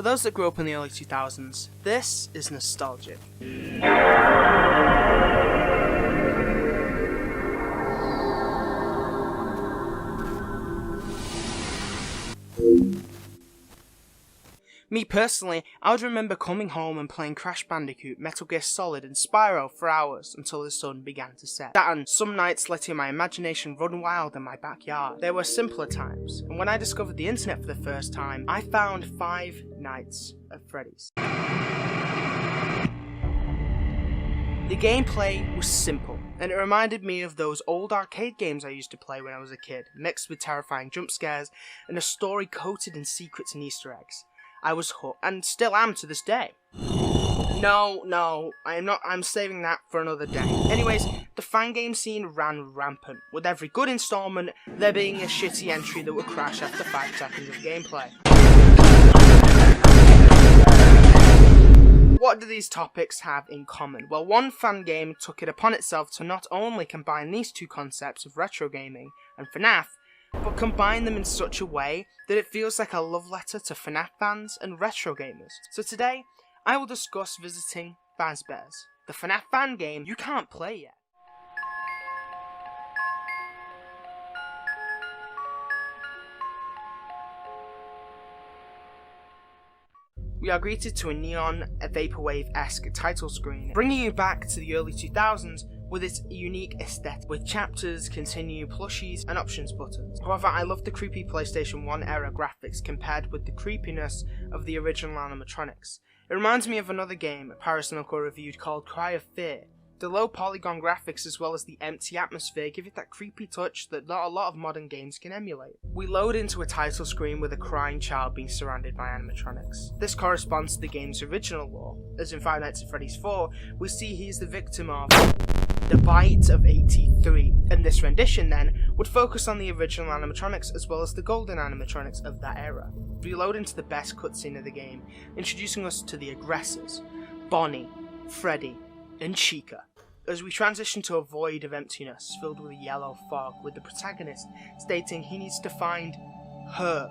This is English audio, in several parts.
For those that grew up in the early 2000s, this is nostalgic. Me personally, I would remember coming home and playing Crash Bandicoot, Metal Gear Solid and Spyro for hours until the sun began to set. That and some nights letting my imagination run wild in my backyard. There were simpler times, and when I discovered the internet for the first time, I found Five Nights at Freddy's. The gameplay was simple, and it reminded me of those old arcade games I used to play when I was a kid, mixed with terrifying jump scares and a story coated in secrets and Easter eggs. I was hooked, and still am to this day. No, I'm saving that for another day. Anyways, the Fangame scene ran rampant, with every good installment there being a shitty entry that would crash after 5 seconds of gameplay. What do these topics have in common? Well, one Fangame took it upon itself to not only combine these two concepts of retro gaming and FNAF, but combine them in such a way that it feels like a love letter to FNAF fans and retro gamers. So today, I will discuss visiting Fazbear's, the FNAF fan game you can't play yet. We are greeted to a neon, vaporwave-esque title screen, bringing you back to the early 2000s with its unique aesthetic, with chapters, continue, plushies, and options buttons. However, I love the creepy PlayStation 1 era graphics compared with the creepiness of the original animatronics. It reminds me of another game Paris Knuckle reviewed called Cry of Fear. The low polygon graphics as well as the empty atmosphere give it that creepy touch that not a lot of modern games can emulate. We load into a title screen with a crying child being surrounded by animatronics. This corresponds to the game's original lore, as in Five Nights at Freddy's 4, we see he is the victim of the Bite of 83, and this rendition then would focus on the original animatronics as well as the golden animatronics of that era. We load into the best cutscene of the game, introducing us to the aggressors, Bonnie, Freddy, and Chica, as we transition to a void of emptiness filled with a yellow fog, with the protagonist stating he needs to find her,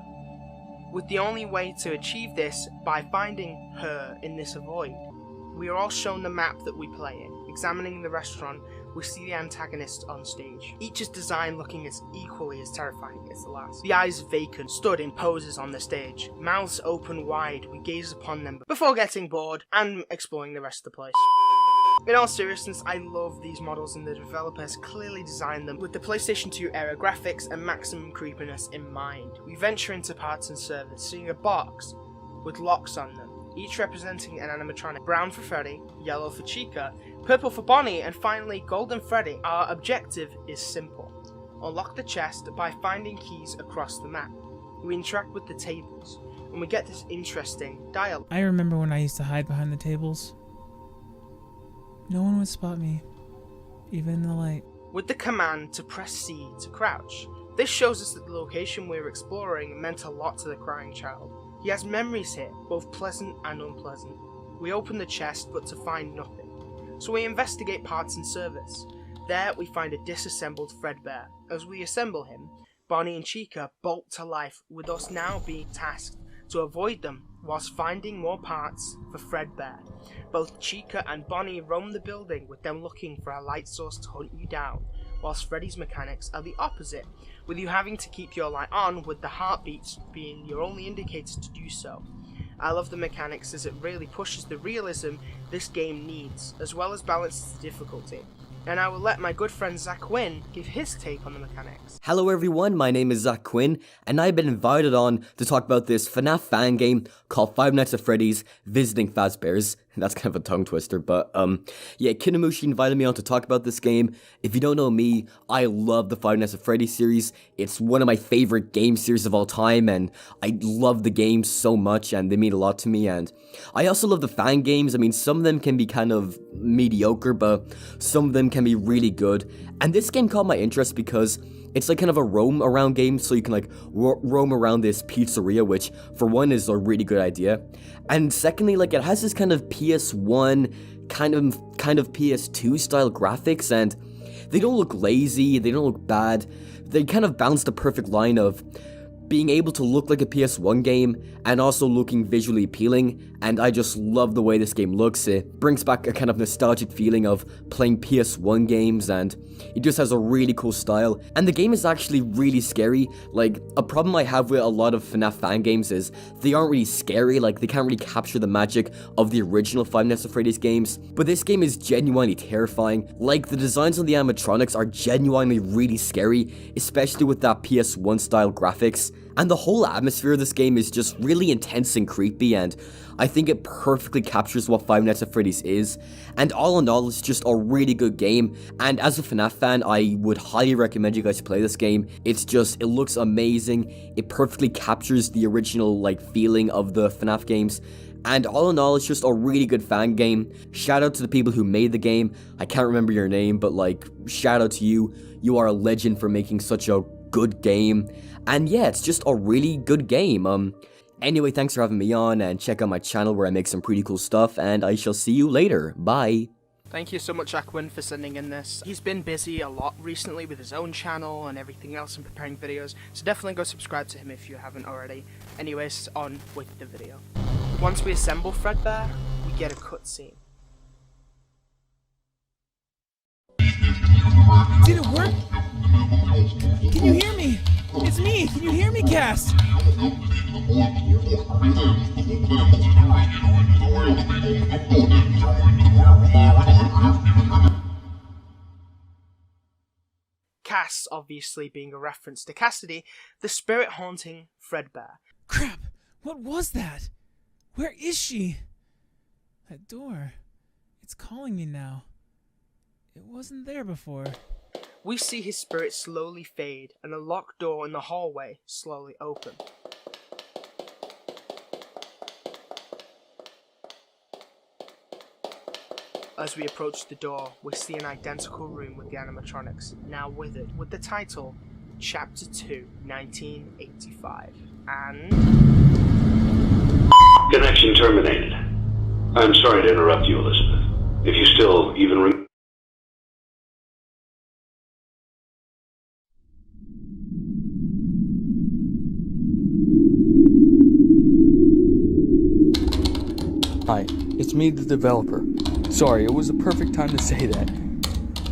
with the only way to achieve this by finding her in this void. We are all shown the map that we play in. Examining the restaurant, we see the antagonist on stage. Each is designed looking as equally as terrifying as the last. The eyes vacant, stood in poses on the stage. Mouths open wide, we gaze upon them before getting bored and exploring the rest of the place. In all seriousness, I love these models and the developers clearly designed them with the PlayStation 2 era graphics and maximum creepiness in mind. We venture into parts and service, seeing a box with locks on them, each representing an animatronic. Brown for Freddy, yellow for Chica, purple for Bonnie, and finally Golden Freddy. Our objective is simple. Unlock the chest by finding keys across the map. We interact with the tables, and we get this interesting dialogue. I remember when I used to hide behind the tables. No one would spot me, even in the light. With the command to press C to crouch. This shows us that the location we're exploring meant a lot to the crying child. He has memories here, both pleasant and unpleasant. We open the chest but to find nothing, so we investigate parts and service. There we find a disassembled Fredbear. As we assemble him, Bonnie and Chica bolt to life, with us now being tasked to avoid them whilst finding more parts for Fredbear. Both Chica and Bonnie roam the building with them looking for a light source to hunt you down, whilst Freddy's mechanics are the opposite, with you having to keep your light on with the heartbeats being your only indicator to do so. I love the mechanics as it really pushes the realism this game needs, as well as balances the difficulty. And I will let my good friend Zach Quinn give his take on the mechanics. Hello everyone, my name is Zach Quinn, and I've been invited on to talk about this FNAF fan game called Five Nights at Freddy's Visiting Fazbear's. That's kind of a tongue twister, but yeah, Kinamushi invited me on to talk about this game. If you don't know me, I love the Five Nights at Freddy's series. It's one of my favorite game series of all time, and I love the game so much, and they mean a lot to me. And I also love the fan games. I mean, some of them can be kind of mediocre, but some of them can be really good. And this game caught my interest because it's like kind of a roam around game, so you can like roam around this pizzeria, which for one is a really good idea. And secondly, like it has this kind of PS1, kind of PS2 style graphics, and they don't look lazy, they don't look bad. They kind of bounce the perfect line of being able to look like a PS1 game and also looking visually appealing, and I just love the way this game looks. It brings back a kind of nostalgic feeling of playing PS1 games, and it just has a really cool style, and the game is actually really scary. Like, a problem I have with a lot of FNAF fan games is they aren't really scary, like they can't really capture the magic of the original Five Nights at Freddy's games, but this game is genuinely terrifying. Like, the designs on the animatronics are genuinely really scary, especially with that PS1 style graphics, and the whole atmosphere of this game is just really intense and creepy, and I think it perfectly captures what Five Nights at Freddy's is, and all in all, it's just a really good game, and as a FNAF fan, I would highly recommend you guys play this game. It looks amazing, it perfectly captures the original, like, feeling of the FNAF games, and all in all, it's just a really good fan game. Shout out to the people who made the game. I can't remember your name, but like, shout out to you. You are a legend for making such a good game. And yeah, it's just a really good game. Anyway, thanks for having me on, and check out my channel where I make some pretty cool stuff, and I shall see you later. Bye. Thank you so much, Aquin, for sending in this. He's been busy a lot recently with his own channel and everything else and preparing videos, so definitely go subscribe to him if you haven't already. Anyways, on with the video. Once we assemble Fredbear, we get a cutscene. Did it work? Can you hear me? It's me! Can you hear me, Cass? Cass, obviously being a reference to Cassidy, the spirit haunting Fredbear. Crap! What was that? Where is she? That door. It's calling me now. It wasn't there before. We see his spirit slowly fade and a locked door in the hallway slowly open. As we approach the door, we see an identical room with the animatronics, now withered, with the title, Chapter 2, 1985, and... Connection terminated. I'm sorry to interrupt you, Elizabeth. If you still even Hi, it's me, the developer. Sorry, it was a perfect time to say that.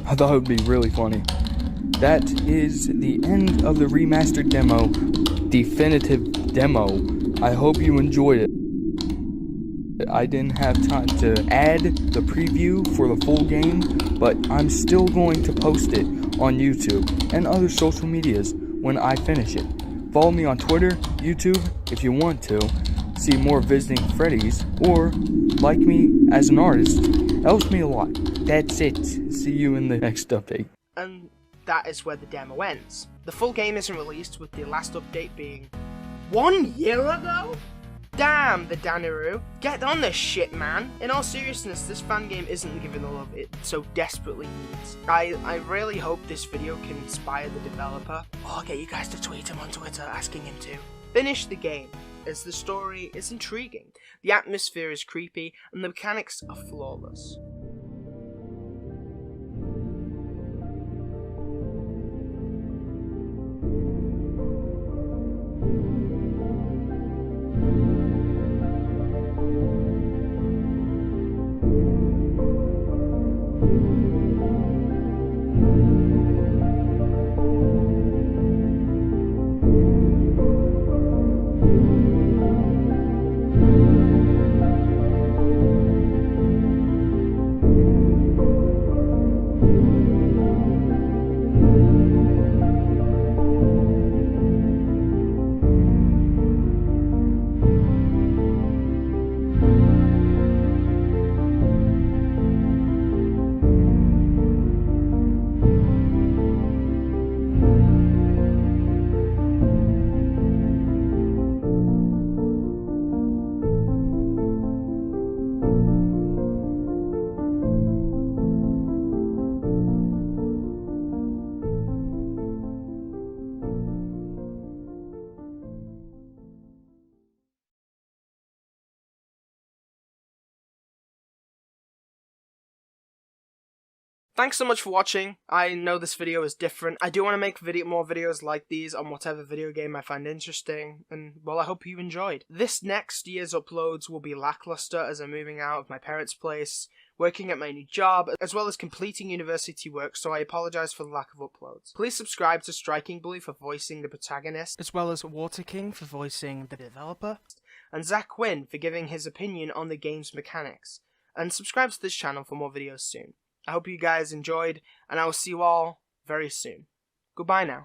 I thought it would be really funny. That is the end of the remastered demo, definitive demo. I hope you enjoyed it. I didn't have time to add the preview for the full game, but I'm still going to post it on YouTube and other social medias when I finish it. Follow me on Twitter, YouTube, if you want to see more Visiting Freddy's, or like me as an artist. Helps me a lot. That's it. See you in the next update. And that is where the demo ends. The full game isn't released, with the last update being 1 year ago? Damn, the Daniroo. Get on this shit, man. In all seriousness, this fan game isn't given the love it so desperately needs. I really hope this video can inspire the developer, or get you guys to tweet him on Twitter asking him to finish the game, as the story is intriguing, the atmosphere is creepy, and the mechanics are flawless. Thanks so much for watching. I know this video is different. I do want to make more videos like these on whatever video game I find interesting, and well, I hope you enjoyed. This next year's uploads will be lackluster as I'm moving out of my parents' place, working at my new job, as well as completing university work, so I apologise for the lack of uploads. Please subscribe to Striking Blue for voicing the protagonist, as well as Water King for voicing the developer, and Zach Quinn for giving his opinion on the game's mechanics. And subscribe to this channel for more videos soon. I hope you guys enjoyed, and I will see you all very soon. Goodbye now.